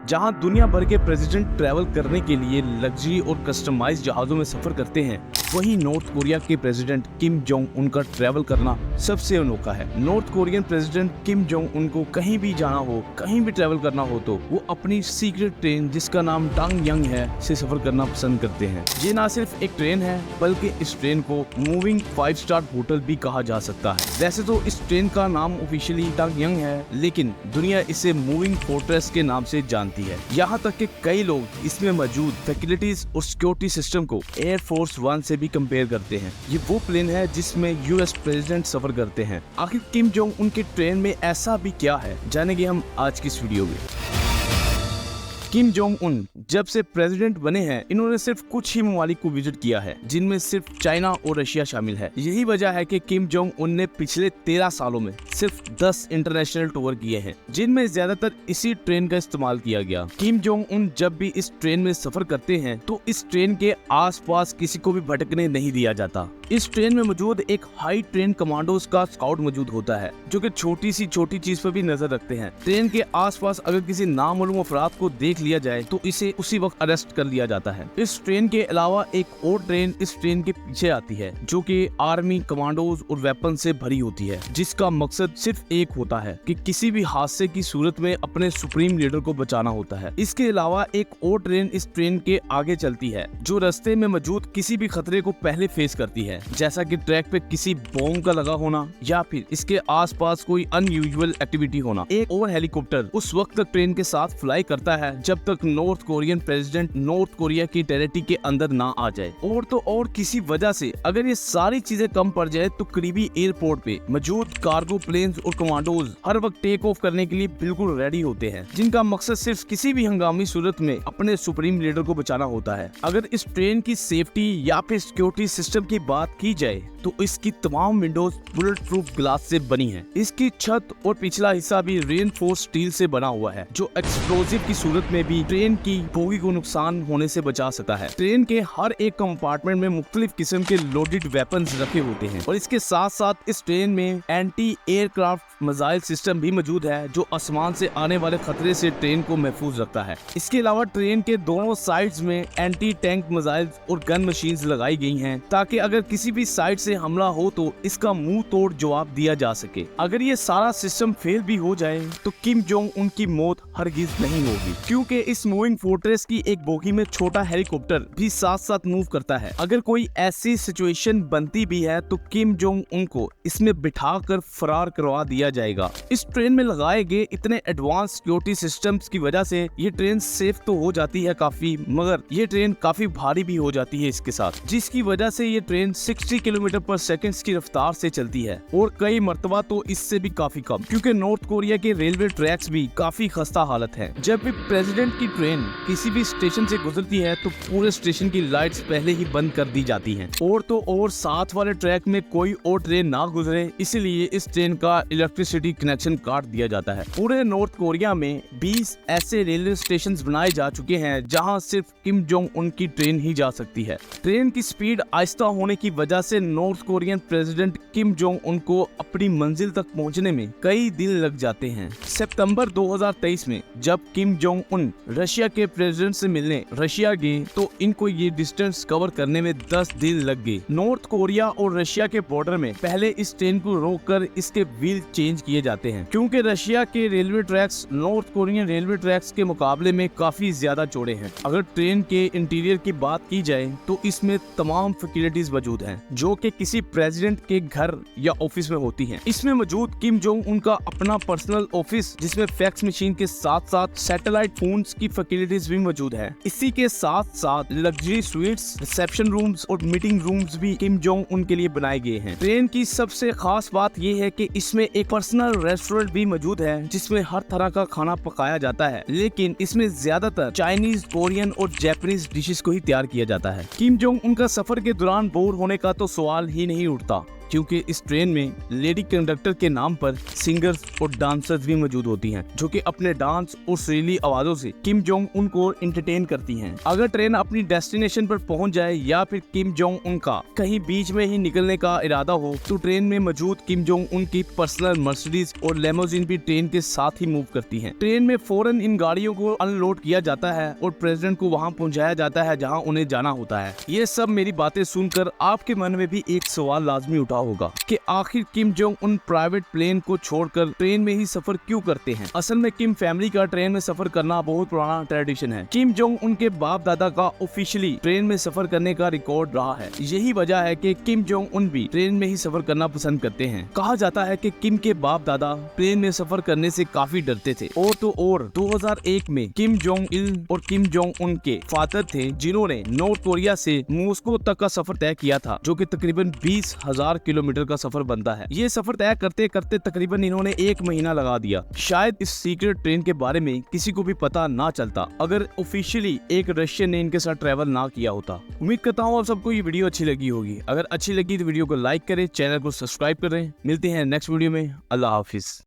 जहां दुनिया भर के प्रेसिडेंट ट्रैवल करने के लिए लग्जरी और कस्टमाइज्ड जहाजों में सफर करते हैं, वहीं नॉर्थ कोरिया के प्रेसिडेंट किम जोंग उन का ट्रैवल करना सबसे अनोखा है। North Korean president Kim Jong उन को कहीं भी जाना हो, कहीं भी ट्रैवल करना हो तो वो अपनी सीक्रेट ट्रेन जिसका नाम टांगयांग है से सफर करना पसंद करते हैं। ये ना सिर्फ एक ट्रेन है बल्कि इस ट्रेन को मूविंग 5 स्टार होटल भी कहा जा सकता है। वैसे तो इस ट्रेन का नाम ऑफिशियली टांगयांग है, लेकिन दुनिया इसे मूविंग फोर्ट्रेस के नाम से जानती है। यहाँ तक कि कई लोग इसमें मौजूद फैसिलिटीज और सिक्योरिटी सिस्टम को एयर फोर्स 1 से भी कंपेयर करते हैं। ये वो प्लेन है जिसमें यूएस प्रेसिडेंट सफर करते हैं। आखिर किम जोंग उनके ट्रेन में ऐसा भी क्या है, जानेंगे हम आज की इस वीडियो में। किम जोंग उन जब से प्रेसिडेंट बने हैं, इन्होंने सिर्फ कुछ ही ममालिक को विजिट किया है, जिनमें सिर्फ चाइना और रशिया शामिल है। यही वजह है कि किम जोंग उन ने पिछले 13 सालों में सिर्फ 10 इंटरनेशनल टूर किए हैं, जिनमें ज्यादातर इसी ट्रेन का इस्तेमाल किया गया। किम जोंग उन जब भी इस ट्रेन में सफर करते हैं तो इस ट्रेन के आसपास किसी को भी भटकने नहीं दिया जाता। इस ट्रेन में मौजूद एक हाई ट्रेन कमांडोज का स्काउट मौजूद होता है, जो कि छोटी चीज पर भी नजर रखते हैं। ट्रेन के आसपास अगर किसी नामालूम अफराद को देख लिया जाए तो इसे उसी वक्त अरेस्ट कर लिया जाता है। इस ट्रेन के अलावा एक और ट्रेन इस ट्रेन के पीछे आती है, जो कि आर्मी कमांडोज और वेपन से भरी होती है, जिसका मकसद सिर्फ एक होता है कि किसी भी हादसे की सूरत में अपने सुप्रीम लीडर को बचाना होता है। इसके अलावा एक और ट्रेन इस ट्रेन के आगे चलती है, जो रास्ते में मौजूद किसी भी खतरे को पहले फेस करती है, जैसा कि ट्रैक पे किसी बॉम्ब का लगा होना या फिर इसके आसपास कोई अनयूजुअल एक्टिविटी होना। एक और हेलीकॉप्टर उस वक्त तक ट्रेन के साथ फ्लाई करता है जब तक north Korean president north Korea की टेरिटरी के अंदर ना आ जाए। और तो और किसी वजह से अगर ये सारी चीजें कम पड़ जाए तो करीबी एयरपोर्ट पे मौजूद कार्गो प्लेन्स और कमांडोज हर वक्त टेक ऑफ करने के लिए बिल्कुल रेडी होते हैं, जिनका मकसद सिर्फ किसी भी हंगामी सूरत में अपने सुप्रीम लीडर को बचाना होता है। अगर इस ट्रेन की सेफ्टी या फिर सिक्योरिटी सिस्टम की बात की जाए तो इसकी तमाम विंडोज बुलेट प्रूफ ग्लास से बनी है। इसकी छत और पिछला हिस्सा भी रेनफोर्स स्टील से बना हुआ है, जो एक्सप्लोजिव की सूरत में भी ट्रेन की बोगी को नुकसान होने से बचा सकता है। ट्रेन के हर एक कंपार्टमेंट में मुख्तलिफ किस्म के लोडेड वेपन्स रखे होते हैं और इसके साथ साथ इस ट्रेन में एंटी एयरक्राफ्ट मिसाइल सिस्टम भी मौजूद है, जो आसमान से आने वाले खतरे से ट्रेन को महफूज रखता है। इसके अलावा ट्रेन के दोनों साइड्स में एंटी टैंक मिसाइल और गन मशीन्स लगाई गई हैं, ताकि अगर किसी भी साइड से हमला हो तो इसका मुंह तोड़ जवाब दिया जा सके। अगर ये सारा सिस्टम फेल भी हो जाए तो किम जोंग उनकी मौत हरगिज नहीं होगी, क्योंकि इस मूविंग फोर्ट्रेस की एक बोगी में छोटा हेलीकॉप्टर भी साथ साथ मूव करता है। अगर कोई ऐसी सिचुएशन बनती भी है तो किम जोंग उनको इसमें बिठाकर फरार करवा दिया जाएगा। इस ट्रेन में लगाए गए इतने एडवांस सिक्योरिटी सिस्टम्स की वजह से ये ट्रेन सेफ तो हो जाती है काफी, मगर ये ट्रेन काफी भारी भी हो जाती है इसके साथ, जिसकी वजह से ये ट्रेन 60 किलोमीटर पर सेकंड की रफ्तार से चलती है और कई मर्तबा तो इससे भी काफी कम, क्योंकि नॉर्थ कोरिया के रेलवे ट्रैक्स भी काफी खस्ता हालत है। जब भी प्रेसिडेंट की ट्रेन किसी भी स्टेशन से गुजरती है तो पूरे स्टेशन की लाइट्स पहले ही बंद कर दी जाती हैं। और तो और साथ वाले ट्रैक में कोई और ट्रेन ना गुजरे, इसलिए इस ट्रेन का इलेक्ट्रिसिटी कनेक्शन काट दिया जाता है। पूरे नॉर्थ कोरिया में 20 ऐसे रेलवे स्टेशन बनाए जा चुके हैं जहाँ सिर्फ किम जोंग उन की ट्रेन ही जा सकती है। ट्रेन की स्पीड आहिस्ता होने की वजह से north Korean president Kim Jong उन को अपनी मंजिल तक पहुंचने में कई दिन लग जाते हैं। सितंबर 2023 में जब किम जोंग उन रशिया के प्रेसिडेंट से मिलने रशिया गए तो इनको ये डिस्टेंस कवर करने में 10 दिन लग गए। नॉर्थ कोरिया और रशिया के बॉर्डर में पहले इस ट्रेन को रोककर इसके व्हील चेंज किए जाते हैं, क्योंकि रशिया के railway tracks north Korean railway tracks के मुकाबले में काफी ज्यादा चौड़े हैं। अगर ट्रेन के इंटीरियर की बात की जाए तो इसमें तमाम फैसिलिटीज मौजूद हैं, जो कि किसी प्रेसिडेंट के घर या ऑफिस में होती हैं। इसमें मौजूद किम जोंग उनका अपना पर्सनल ऑफिस, जिसमें फैक्स मशीन के साथ साथ सैटेलाइट फोन्स की फैसिलिटीज भी मौजूद है। इसी के साथ साथ लग्जरी स्वीट्स, रिसेप्शन रूम्स और मीटिंग रूम्स भी किम जोंग उन के लिए बनाए गए हैं। ट्रेन की सबसे खास बात यह है कि इसमें एक पर्सनल रेस्टोरेंट भी मौजूद है, जिसमें हर तरह का खाना पकाया जाता है, लेकिन इसमें ज्यादातर चाइनीज, कोरियन और जापानीज डिशेस को ही तैयार किया जाता है। किम जोंग उनका सफर के दौरान बोर होने का तो सवाल ही नहीं उठता। क्योंकि इस ट्रेन में लेडी कंडक्टर के नाम पर सिंगर्स और डांसर्स भी मौजूद होती हैं, जो कि अपने डांस और सुरीली आवाजों से किम जोंग उन को एंटरटेन करती हैं। अगर ट्रेन अपनी डेस्टिनेशन पर पहुंच जाए या फिर किम जोंग उन का कहीं बीच में ही निकलने का इरादा हो, तो ट्रेन में मौजूद किम जोंग उन की पर्सनल मर्सिडीज और लेमोजिन भी ट्रेन के साथ ही मूव करती हैं। ट्रेन में फौरन इन गाड़ियों को अनलोड किया जाता है और प्रेसिडेंट को वहां पहुंचाया जाता है जहां उन्हें जाना होता है। ये सब मेरी बातें सुनकर आपके मन में भी एक सवाल लाजमी उठा होगा कि आखिर Kim Jong Un private plane को छोड़कर ट्रेन में ही सफर क्यों करते हैं। असल में किम फैमिली का ट्रेन में सफर करना बहुत पुराना ट्रेडिशन है। किम जोंग उनके बाप दादा का ऑफिशियली ट्रेन में सफर करने का रिकॉर्ड रहा है। यही वजह है कि किम जोंग उन भी ट्रेन में ही सफर करना पसंद करते हैं। कहा जाता है कि किम के बाप दादा ट्रेन में सफर करने से काफी डरते थे। और 2001 में किम जोंग इल और किम जोंग उन के फादर थे, जिन्होंने नॉर्थ कोरिया से मॉस्को तक का सफर तय किया था, जो कि तकरीबन 20,000 किलोमीटर का सफर बनता है। ये सफर तय करते करते तकरीबन इन्होंने 1 महीना लगा दिया। शायद इस सीक्रेट ट्रेन के बारे में किसी को भी पता ना चलता अगर ऑफिशियली एक रशियन ने इनके साथ ट्रैवल ना किया होता। उम्मीद करता हूँ आप सबको ये वीडियो अच्छी लगी होगी। अगर अच्छी लगी तो वीडियो को लाइक करें, चैनल को सब्सक्राइब करें। मिलते हैं नेक्स्ट वीडियो में। अल्लाह हाफिज।